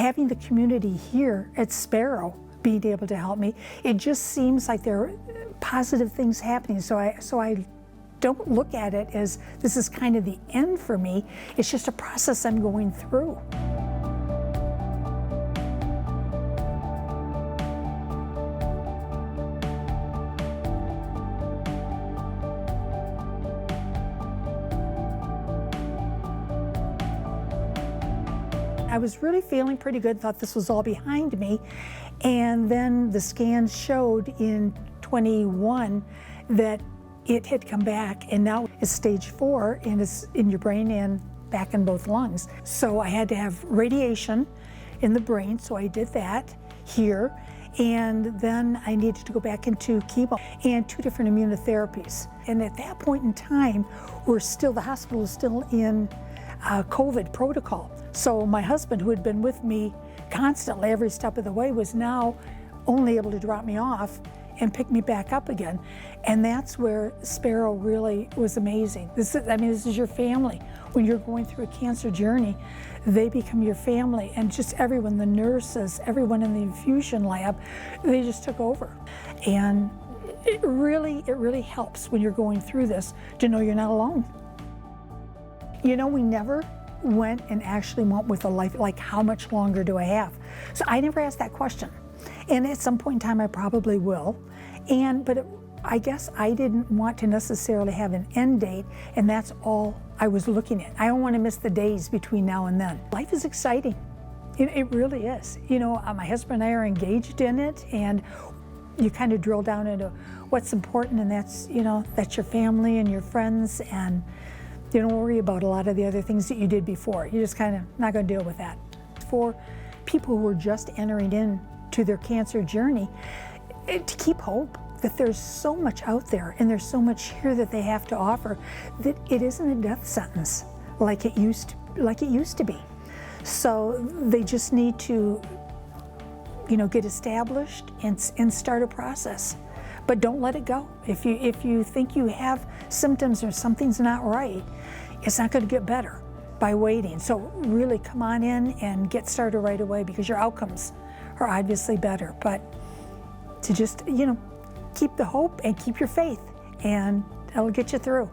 having the community here at Sparrow being able to help me, it just seems like there are positive things happening. So I don't look at it as this is kind of the end for me. It's just a process I'm going through. I was really feeling pretty good, thought this was all behind me, and then the scans showed in 21 that it had come back, and now it's stage 4, and it's in your brain and back in both lungs. So I had to have radiation in the brain, so I did that here, and then I needed to go back into chemo and 2 different immunotherapies. And at that point in time, the hospital was still in COVID protocol. So my husband, who had been with me constantly every step of the way, was now only able to drop me off and pick me back up again. And that's where Sparrow really was amazing. This is your family. When you're going through a cancer journey, they become your family, and just everyone, the nurses, everyone in the infusion lab, they just took over. And it really helps when you're going through this to know you're not alone. You know, we never went with a life, like how much longer do I have? So I never asked that question. And at some point in time I probably will. But I guess I didn't want to necessarily have an end date, and that's all I was looking at. I don't want to miss the days between now and then. Life is exciting. It really is. You know, my husband and I are engaged in it, and you kind of drill down into what's important, and that's your family and your friends, and you don't worry about a lot of the other things that you did before. You're just kind of not going to deal with that. For people who are just entering into their cancer journey, to keep hope that there's so much out there and there's so much here that they have to offer, that it isn't a death sentence like it used to be. So they just need to, get established and start a process. But don't let it go. If you think you have symptoms or something's not right, it's not going to get better by waiting. So really come on in and get started right away, because your outcomes are obviously better. But to just, keep the hope and keep your faith, and it'll get you through.